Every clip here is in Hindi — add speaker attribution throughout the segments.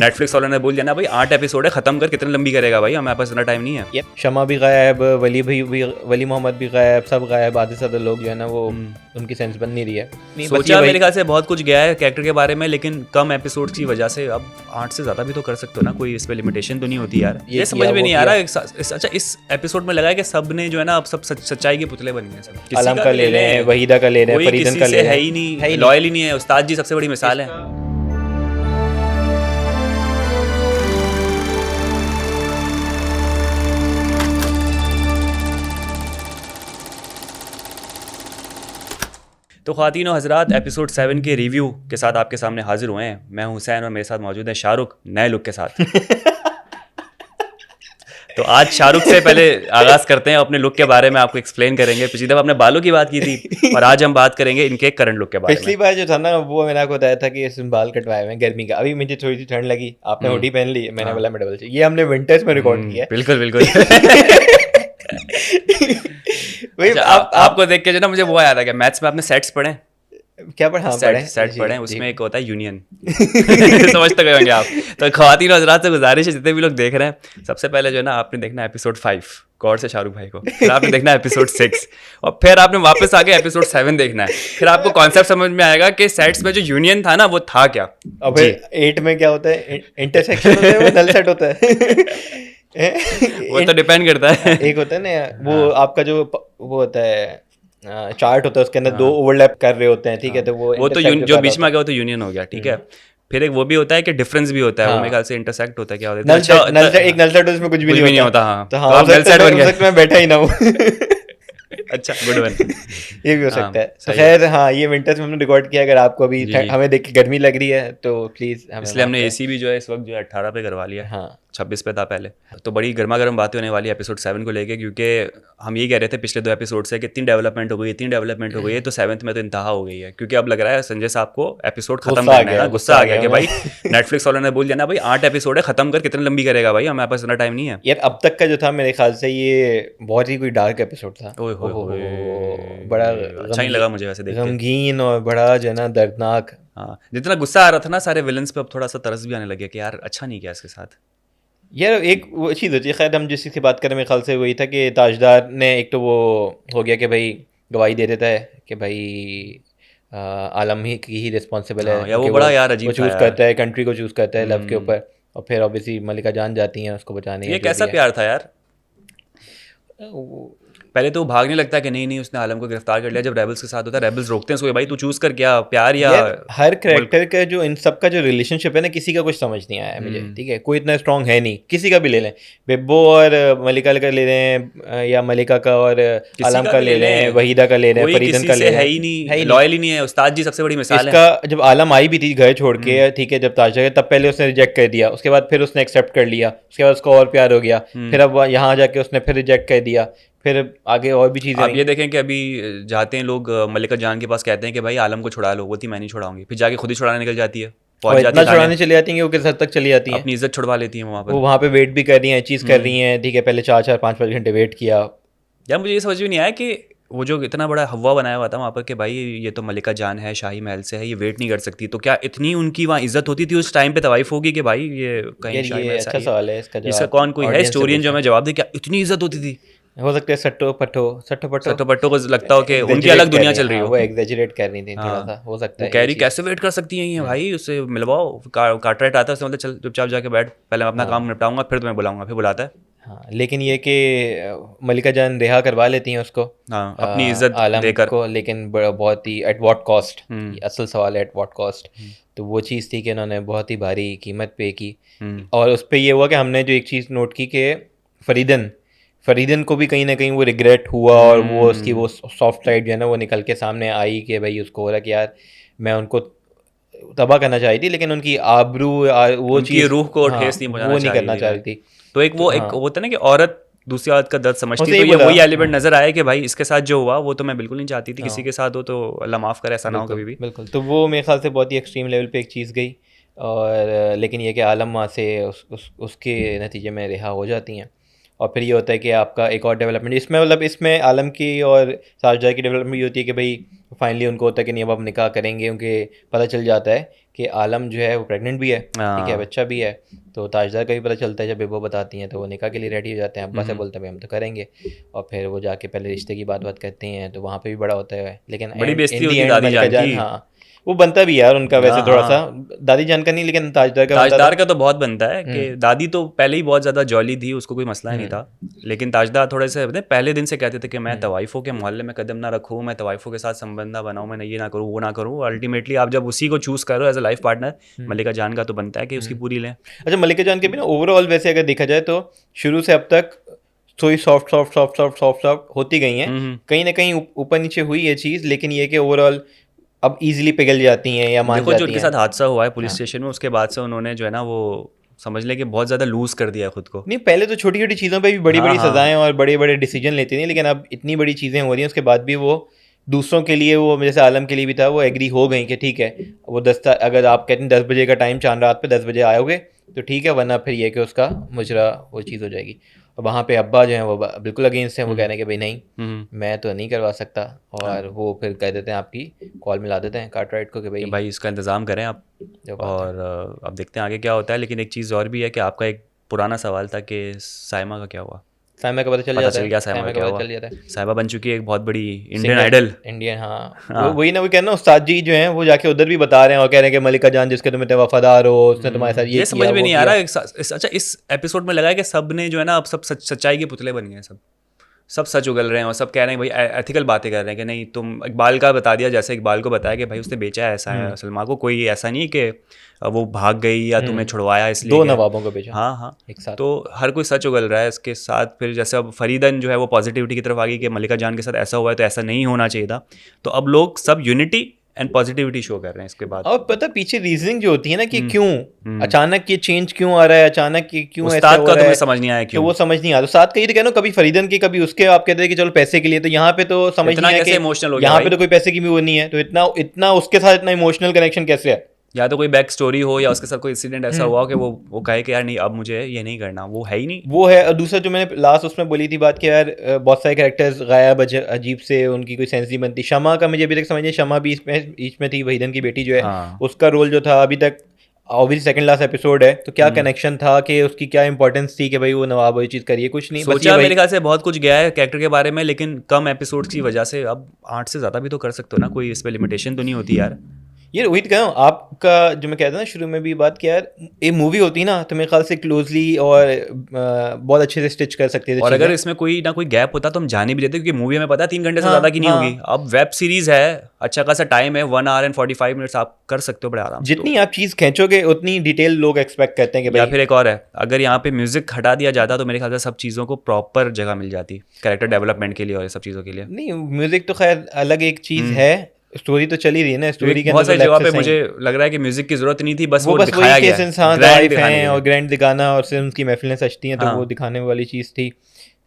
Speaker 1: नेटफ्लिक्स वालों ने बोल दिया ना भाई 8 एपिसोड है, खत्म कर, कितने लंबी करेगा भाई, हमारे पास इतना टाइम नहीं है।
Speaker 2: शमा भी गायब, वली मोहम्मद भी गायब, सब गायब, आधे से लोग जो है ना वो उनकी सेंस बन नहीं रही है।
Speaker 1: सोचा मेरे ख्याल से बहुत कुछ गया है कैरेक्टर के बारे में, लेकिन कम एपिसोड की वजह से अब 8 से ज़्यादा भी तो कर सकते हो ना, कोई इस पे लिमिटेशन तो नहीं होती यार। ये समझ में नहीं आ रहा। अच्छा इस एपिसोड में लगा है कि सब ने जो है ना अब सब सच्चाई के पुतले बन गए सब।
Speaker 2: आलम का ले रहे हैं, वहीदा का ले रहे हैं, फरीदन का ले रहे हैं,
Speaker 1: है ही नहीं, लॉयल ही नहीं है। उस्ताद जी सबसे बड़ी मिसाल है। तो ख़वातीन और हज़रात, एपिसोड 7 के रिव्यू के साथ आपके सामने हाजिर हुए हैं। मैं हूं हुसैन और मेरे साथ मौजूद है शाहरुख नए लुक के साथ। तो आज शाहरुख से पहले आगाज़ करते हैं, अपने लुक के बारे में आपको एक्सप्लेन करेंगे। पिछली दफ़ा अपने बालों की बात की थी और आज हम बात करेंगे इनके करंट लुक के बारे में।
Speaker 2: पिछली बार जो था ना वो मैंने आपको बताया था कि इसमें बाल कटवाए हुए हैं गर्मी का। अभी मुझे थोड़ी सी ठंड लगी, आपने हुडी पहन ली, मैंने बोला मैं डबल चाहिए। ये हमने विंटर्स में रिकॉर्ड किया।
Speaker 1: बिल्कुल बिल्कुल। आपको देख के जो ना मुझे वो याद आ गया, मैथ्स में आपने सेट्स पढ़े?
Speaker 2: क्या पढ़ा?
Speaker 1: सेट पढ़े, उसमें एक होता है यूनियन। समझ तो गए होंगे आप। तो ख़वातीन और हज़रात से गुजारिश है, जितने भी लोग देख रहे हैं, सबसे पहले जो है ना आपने देखना है एपिसोड 5 गौर से शाहरुख भाई को, फिर आपने देखना है एपिसोड 6 और फिर आपने वापस आके एपिसोड 7 देखना है। फिर आपको कॉन्सेप्ट समझ में आएगा कि सेट्स में जो यूनियन था ना वो था क्या।
Speaker 2: अब 8 में क्या होता है? इंटरसेक्शन होता है, वो नल सेट होता है।
Speaker 1: वो तो डिपेंड करता है।
Speaker 2: एक होता है ना वो आपका जो वो होता है चार्ट होता है, उसके अंदर 2 ओवरलैप कर रहे होते हैं, ठीक है, तो वो तो
Speaker 1: जो बीच में आ गया वो तो यूनियन हो गया, ठीक है। फिर एक वो भी होता है कि डिफरेंस भी होता है, वो मेरे ख्याल से इंटरसेक्ट होता है। क्या होता है?
Speaker 2: एक नल सेट उसमें कुछ भी नहीं होता।
Speaker 1: हाँ,
Speaker 2: तो हाँ, नल सेट बन गया, मैं बैठा ही ना हूँ।
Speaker 1: अच्छा, गुड वन।
Speaker 2: ये भी हो सकता है। तो खैर हाँ, ये विंटर्स में हमने रिकॉर्ड किया। अगर आपको अभी हमें देख के गर्मी लग रही है तो प्लीज,
Speaker 1: इसलिए हमने एसी भी जो है इस वक्त जो है 18 पे करवा लिया। हाँ, 26 पे था पहले। तो बड़ी गर्मा गर्म बातें होने वाली एपिसोड 7 को लेके, क्योंकि हम ये कह रहे थे पिछले 2 एपिसोड से कि इतनी डेवलपमेंट हो गई है, तो 7th में तो इंतहा हो गई है। क्योंकि अब लग रहा है संजय साहब को एपिसोड खत्म करना है ना, गुस्सा आ गया कि भाई नेटफ्लिक्स वालों ने बोल दिया ना भाई 8 एपिसोड है, खत्म कर, कितने लंबी करेगा भाई, हमारे पास इतना टाइम नहीं है
Speaker 2: यार। अब तक का जो था मेरे ख्याल से ये बहुत ही कोई डार्क एपिसोड था। बड़ा
Speaker 1: अच्छा नहीं लगा मुझे वैसे देख के,
Speaker 2: गमगीन और बड़ा जो है ना दर्दनाक।
Speaker 1: हाँ, जितना गुस्सा आ रहा था ना सारे विलन्स पे, अब थोड़ा सा तरस भी आने लगे कि यार अच्छा नहीं किया इसके साथ।
Speaker 2: यार एक वो चीज़ होती है, खैर हम जिस चीज़ की बात करें मेरे ख्याल से वही था कि ताजदार ने एक तो वो हो गया कि भाई गवाही दे देता है कि भाई आलम ही की ही रिस्पॉन्सिबल है।
Speaker 1: या वो बड़ा यार अजीब
Speaker 2: वो चूज़ करता है, कंट्री को चूज़ करता है लव के ऊपर, और फिर ऑब्वियसली मलिका जान जाती हैं उसको बचाने।
Speaker 1: ये कैसा प्यार था यार? पहले तो भागने लगता है कि नहीं उसने आलम को गिरफ्तार कर लिया। जब रेबल्स के साथ होता है, रेबल्स रोकते हैं उसको, भाई तू चूज कर, क्या प्यार या
Speaker 2: हर कैरेक्टर का जो इन सब का जो रिलेशनशिप है ना, किसी का कुछ समझ नहीं आया मुझे, ठीक है। कोई इतना स्ट्रांग है नहीं, किसी का भी ले लें, बिब्बो और मलिका का ले रहे हैं, या मलिका का और आलम का ले रहे हैं, वहीदा का ले रहे हैं, फरीदन का ले रहे हैं,
Speaker 1: है ही नहीं, लॉयल ही नहीं है। उस्ताद जी सबसे बड़ी मिसाल है।
Speaker 2: इसका जब आलम आई भी थी घर छोड़ के, ठीक है, जब ताजा तब पहले उसने रिजेक्ट कर दिया, उसके बाद फिर उसने एक्सेप्ट कर लिया, उसके बाद उसको और प्यार हो गया, फिर अब यहाँ जाके उसने फिर रिजेक्ट कर दिया, फिर आगे और भी चीज़ें।
Speaker 1: आप ये देखें कि अभी जाते हैं लोग मलिका जान के पास, कहते हैं कि भाई आलम को छुड़ा लो, वो थी मैं नहीं छुड़ाऊंगी, फिर जाके खुद ही छुड़ाने निकल जाती है,
Speaker 2: इतना छुड़ाने चली जाती है वो किस हद तक चली जाती है,
Speaker 1: अपनी इज्जत छुड़वा लेती है वहाँ पर।
Speaker 2: वो वहाँ पे वेट भी कर रही हैं, चीज़ कर रही हैं, ठीक है, पहले 4-4 5-5 घंटे वेट किया।
Speaker 1: यार मुझे ये समझ में नहीं आया कि वो जो इतना बड़ा हवा बनाया हुआ था वहाँ पर कि भाई ये तो मलिका जान है, शाही महल से है, ये वेट नहीं कर सकती, तो क्या इतनी उनकी वहाँ इज्जत होती थी उस टाइम पे तवाइफ होगी कि भाई ये कहीं शाही महल से? अच्छा
Speaker 2: सवाल है
Speaker 1: इसका कौन कोई है हिस्टोरियन जो हमें जवाब दे, क्या इतनी इज्जत होती थी?
Speaker 2: हो सकता है सट्टो पट्टो
Speaker 1: को लगता हो कि उनकी अलग दुनिया चल रही हो,
Speaker 2: वो एग्जैजरेट कर रही थी थोड़ा सा, हो सकता है।
Speaker 1: कह रही कैसे वेट कर सकती हैं ये भाई, उससे मिलवाओ, कार्टराइट आता है उससे, मतलब चल चुपचाप जाके बैठ, पहले मैं अपना काम निपटाऊंगा फिर तुम्हें बुलाऊंगा, फिर बुलाता है।
Speaker 2: हाँ, लेकिन ये कि मलिका जान रिहा करवा लेती हैं उसको,
Speaker 1: हाँ, अपनी इज्जत देकर
Speaker 2: को, लेकिन बहुत ही एट व्हाट कॉस्ट, असल सवाल है एट व्हाट कॉस्ट। तो वो चीज़ थी कि उन्होंने बहुत ही भारी कीमत पे की, और उस पर ये हुआ कि हमने जो एक चीज़ नोट की कि फरीदन को भी कहीं ना कहीं वो रिग्रेट हुआ, और वो उसकी वो सॉफ्ट साइड जो है ना वो निकल के सामने आई कि भाई उसको हो रहा कि यार मैं उनको तबाह करना चाही थी, लेकिन उनकी आबरू वो चीज़
Speaker 1: रूह को ठेस नहीं पहुंचाना,
Speaker 2: वो नहीं करना चाह रही थी।
Speaker 1: तो एक वो एक होता है ना कि औरत दूसरी औरत का दर्द समझती है, तो ये वही एलिमेंट नजर आया कि भाई इसके साथ जो हुआ वो तो मैं बिल्कुल नहीं चाहती थी किसी के साथ हो, तो अल्लाह माफ़ करे, ऐसा ना हो कभी भी।
Speaker 2: बिल्कुल, तो वो मेरे ख्याल से बहुत ही एक्सट्रीम लेवल पे एक चीज़ गई, और लेकिन ये कि आलम वहाँ से उसके नतीजे में रिहा हो जाती हैं। और फिर ये होता है कि आपका एक और डेवलपमेंट इसमें, मतलब इसमें आलम की और साजदा की डेवलपमेंट ये होती है कि भाई फाइनली उनको होता है कि नहीं अब निकाह करेंगे, क्योंकि पता चल जाता है कि आलम जो है वो प्रेग्नेंट भी है, ठीक है, बच्चा भी है। तो ताजदार का भी पता चलता है जब बेबो बताती हैं, तो वो निकाह के लिए रेडी हो जाते हैं। अब्बा से बोलते हैं भाई हम तो करेंगे, और फिर वो जाके पहले रिश्ते की बात करते हैं, तो वहाँ पे भी बड़ा होता है। लेकिन
Speaker 1: बड़ी बेइज्जती होती है
Speaker 2: एंड
Speaker 1: दादी
Speaker 2: मलिका
Speaker 1: जान की।
Speaker 2: हाँ वो बनता भी यार उनका वैसे थोड़ा सा, दादी जान का नहीं लेकिन ताजदार
Speaker 1: का तो बहुत बनता है कि दादी तो पहले ही बहुत ज़्यादा जॉली थी, उसको कोई मसला नहीं था। लेकिन ताजदार थोड़े से पहले दिन से कहते थे कि मैं तवाइफों के मोहल्ले में कदम ना रखूँ, मैं तवाइफों के साथ संबंध ना बनाऊँ, मैं ये ना करूँ वो ना करूँ। अल्टीमेटली आप जब उसी को चूज़ करो एज अ लाइफ पार्टनर, मलिका जान का तो बनता है कि उसकी पूरी लें।
Speaker 2: अच्छा, मलिका जान के भी ना ओवरऑल वैसे अगर देखा जाए तो शुरू से अब तक थोड़ी soft soft soft soft soft soft होती गई हैं, कहीं ना कहीं ऊपर नीचे हुई ये चीज़, लेकिन ये कि ओवरऑल अब इजीली पिघल जाती हैं या मान जाती हैं।
Speaker 1: जो उनके साथ हादसा हुआ है पुलिस स्टेशन में, उसके बाद से उन्होंने जो है ना वो समझ लें कि बहुत ज़्यादा लूज कर दिया है खुद को।
Speaker 2: नहीं, पहले तो छोटी छोटी चीज़ों पे भी बड़ी बड़ी सजाएं और बड़े बड़े डिसीजन लेती थी, लेकिन अब इतनी बड़ी चीज़ें हो रही हैं उसके बाद भी वो दूसरों के लिए, वो जैसे आलम के लिए भी था, वो एग्री हो गई कि ठीक है वो अगर आप कहते हैं 10 बजे का टाइम, चांद रात पे 10 बजे आओगे तो ठीक है, वरना फिर ये कि उसका मुजरा वो चीज़ हो जाएगी। और वहाँ पे अब्बा जो है वो बिल्कुल अगेंस्ट हैं, वो कह रहे हैं कि भाई नहीं मैं तो नहीं करवा सकता, और वो फिर कह देते हैं आपकी कॉल मिला देते हैं कार्टराइट को कि भाई
Speaker 1: इसका इंतज़ाम करें आप, और अब देखते हैं आगे क्या होता है। लेकिन एक चीज़ और भी है कि आपका एक पुराना सवाल था कि साइमा का क्या हुआ।
Speaker 2: साइमा का पता चल गया,
Speaker 1: साइमा
Speaker 2: का पता चल जाता है।
Speaker 1: साइमा बन चुकी है एक बहुत बड़ी इंडियन आइडल।
Speaker 2: हाँ, वही ना, वो कहना उस्ताद जी जो हैं वो जाके उधर भी बता रहे हैं और कह रहे हैं कि मलिका जान जिसके तुम इतने वफादार हो, उसने तुम्हारे साथ ये
Speaker 1: समझ में नहीं आ रहा। अच्छा, इस एपिसोड में लगा है कि सब ने जो है ना अब सब सच्चाई के पुतले बन गए, सब सच उगल रहे हैं और सब कह रहे हैं भाई एथिकल बातें कर रहे हैं कि नहीं। तुम इकबाल का बता दिया, जैसे इकबाल को बताया कि भाई उसने बेचा है, ऐसा है सलमा को, कोई ऐसा नहीं कि वो भाग गई या तुम्हें छुड़वाया इसलिए।
Speaker 2: 2 नवाबों को बेचा।
Speaker 1: हाँ एक साथ। तो हर कोई सच उगल रहा है इसके साथ। फिर जैसे अब फरीदन जो है वो पॉजिटिविटी की तरफ आ गई कि मलिका जान के साथ ऐसा हुआ है तो ऐसा नहीं होना चाहिए था। तो अब लोग सब यूनिटी एंड पॉजिटिविटी शो कर रहे हैं इसके बाद।
Speaker 2: और पता पीछे रीजनिंग जो होती है ना कि क्यों अचानक ये चेंज क्यों आ रहा है, अचानक ये क्यों ऐसा हो रहा है,
Speaker 1: समझ नहीं आया क्यों,
Speaker 2: तो वो समझ नहीं आता। साथ कही तो कहना कभी फरीदन की कभी उसके, आप कहते हैं कि चलो पैसे के लिए, तो यहाँ पे तो समझ नहीं आया कि यहाँ पे तो कोई पैसे की भी वो नहीं है, तो इतना उसके साथ इतना इमोशनल कनेक्शन कैसे है।
Speaker 1: या तो कोई बैक स्टोरी हो या उसके साथ कोई इंसिडेंट ऐसा हुआ कि वो कहे कि यार नहीं अब मुझे ये नहीं करना, वो है ही नहीं।
Speaker 2: वो है। और दूसरा जो मैंने लास्ट उसमें बोली थी बात कि यार बहुत सारे कैरेक्टर्स गायब, अजीब से उनकी कोई सेंस नहीं बनती। शमा का मुझे अभी तक समझ नहीं, शमा भी इसमें थी, वहीदन की बेटी जो है, उसका रोल जो था अभी तक ऑब्वियसली सेकंड लास्ट एपिसोड है, तो क्या कनेक्शन था कि उसकी क्या इंपॉर्टेंस थी कि भाई वो नवाब वो चीज़ करिए, कुछ नहीं
Speaker 1: सोचा। मेरे ख्याल से बहुत कुछ गया है कैरेक्टर के बारे में, लेकिन कम एपिसोड्स की वजह से अब 8 से ज़्यादा भी तो कर सकते हो ना, कोई इस पर लिमिटेशन तो नहीं होती यार।
Speaker 2: ये वही तो कह रहा हूँ, आपका जो मैं कहता ना शुरू में भी बात किया यार, ये मूवी होती है ना तो मेरे ख्याल से क्लोजली और बहुत अच्छे से स्टिच कर सकते थे।
Speaker 1: और अगर इसमें कोई ना कोई गैप होता तो हम जाने भी देते, क्योंकि मूवी हमें पता है 3 घंटे से ज़्यादा की नहीं होगी। अब वेब सीरीज है, अच्छा खासा टाइम है, 1 hour and 45 minutes आप कर सकते हो बड़े आराम।
Speaker 2: जितनी आप चीज़ खींचोगे उतनी डिटेल लोग एक्सपेक्ट करते हैं कि
Speaker 1: या फिर एक और है, अगर यहाँ पे म्यूजिक हटा दिया जाता तो मेरे ख्याल से सब चीज़ों को प्रॉपर जगह मिल जाती कैरेक्टर डेवलपमेंट के लिए और सब चीज़ों के लिए।
Speaker 2: नहीं, म्यूजिक तो खैर अलग एक चीज़ है, स्टोरी तो चली रही है ना, स्टोरी के
Speaker 1: बहुत सारी जगह पे मुझे लग रहा है कि म्यूजिक की जरूरत नहीं थी, बस वो दिखाया गया है,
Speaker 2: ग्रैंड हैं और ग्रैंड दिखाना, और सिर्फ उनकी महफिलें सजती हैं तो वो दिखाने वाली चीज़ थी।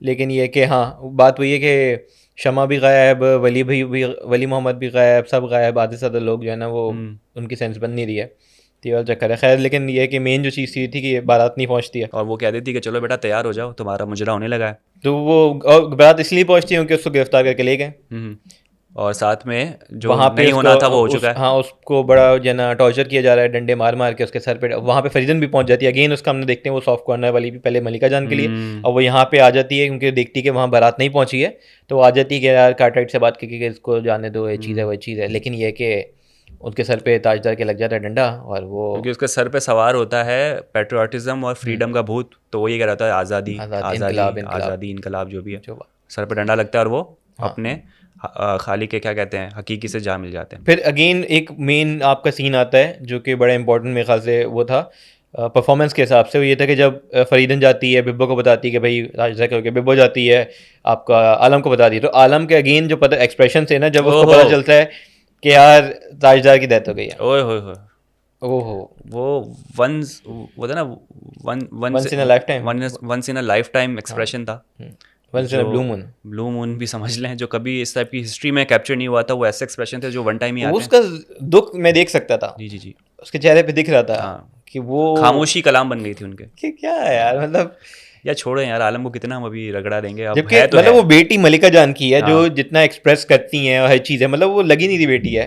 Speaker 2: लेकिन ये कि हाँ बात वही है कि शमा भी गायब, वली मोहम्मद भी गायब, सब गायब, आधे से ज़्यादा लोग जो है ना वो उनकी सेंस बन नहीं रही है, तो चक्कर है। खैर लेकिन ये कि मेन जो चीज़ थी कि बारात नहीं पहुंचती है,
Speaker 1: और वो कह देती कि चलो बेटा तैयार हो जाओ, तुम्हारा मुजरा होने लगा है।
Speaker 2: तो वो बारात इसलिए पहुंचती है क्योंकि उसको गिरफ्तार करके ले गए,
Speaker 1: और साथ में जो वहाँ नहीं होना था वो हो चुका है।
Speaker 2: हाँ, उसको बड़ा जो ना टॉर्चर किया जा रहा है, डंडे मार मार के उसके सर पे। वहाँ पे फरीदन भी पहुंच जाती है, अगेन उसका हमने देखते हैं वो सॉफ्ट कॉर्नर वाली भी पहले मलिका जान के लिए, और वो यहाँ पे आ जाती है क्योंकि देखती है कि वहाँ बारात नहीं पहुँची है, तो आ जाती है कि यार कार्टराइट से बात करके इसको जाने दो, ये चीज़ है वो चीज़ है। लेकिन ये कि उसके सर पे ताजदार के लग जाता है डंडा, और वो
Speaker 1: क्योंकि उसके सर पे सवार होता है पेट्रियाटिज्म और फ्रीडम का भूत, तो वो ये कह रहा था आज़ादी आज़ादी इनकलाब जो भी है, सर पे डंडा लगता है और वो अपने खाली के क्या कहते हैं हकीकी से जा मिल जाते हैं।
Speaker 2: फिर अगेन एक मेन आपका सीन आता है जो कि बड़ा इंपॉर्टेंट मेरे ख्याल से वो था परफॉर्मेंस के हिसाब से, वो ये था कि जब फरीदन जाती है बिब्बो को बताती है कि भाई राजा करके, बिब्बो जाती है आपका आलम को बताती है, तो आलम के अगेन जो पता एक्सप्रेशन से ना जब उसको पता चलता है कि यार ताजदार की डेथ हो गई है,
Speaker 1: ओहो वो वंस वो था ना
Speaker 2: once
Speaker 1: in a lifetime expression था, ब्लू मून भी समझ लें, जो कभी इस टाइप की हिस्ट्री में कैप्चर नहीं हुआ था। वो ऐसे एक्सप्रेशन थे जो वन टाइम ही आते हैं।
Speaker 2: उसका दुख मैं देख सकता था, जी उसके चेहरे पे दिख रहा था कि वो
Speaker 1: खामोशी कलाम बन गई थी उनके
Speaker 2: कि क्या है यार, मतलब
Speaker 1: या छोड़ो यार, आलम को कितना हम अभी रगड़ा देंगे, अब
Speaker 2: जबकि
Speaker 1: है तो
Speaker 2: मतलब वो बेटी मलिका जान की है जो जितना एक्सप्रेस करती हैं और हर चीज़ है, मतलब वो लगी नहीं थी बेटी है,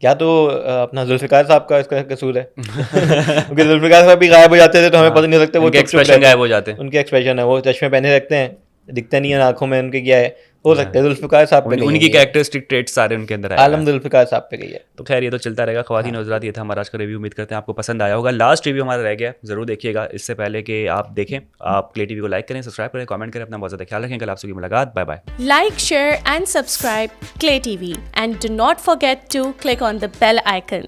Speaker 2: या तो अपना जुल्फ़िकार साहब का इसका कसूर है क्योंकि जुल्फ़िकार साहब भी गायब हो जाते थे तो हमें पता नहीं लगता, वो
Speaker 1: उनके एक्सप्रेशन गायब हो जाते हैं।
Speaker 2: उनके एक्सप्रेशन है, वो चश्मे पहने रखते हैं, दिखता नहीं है आंखों में उनके क्या है, हो सकता है जुल्फ़िकार साहब पे
Speaker 1: उनकी कैरेक्टरिस्टिक ट्रेट्स सारे उनके अंदर आए
Speaker 2: आलम जुल्फ़िकार साहब पे गई है।
Speaker 1: तो खैर ये तो चलता रहेगा। ख्वातीन हज़रात, ये था हमारा आज का रिव्यू। उम्मीद करते हैं आपको पसंद आया होगा। लास्ट रिव्यू हमारा रह गया, ज़रूर देखिएगा। इससे पहले कि आप देखें, आप क्ले टीवी को लाइक करें, सब्सक्राइब करें, कमेंट करें, अपना बहुत ज़्यादा ख्याल रखें। कल आपसे की मुलाकात, bye bye.
Speaker 3: Like, share and subscribe Clay TV and do not forget to click on the bell icon.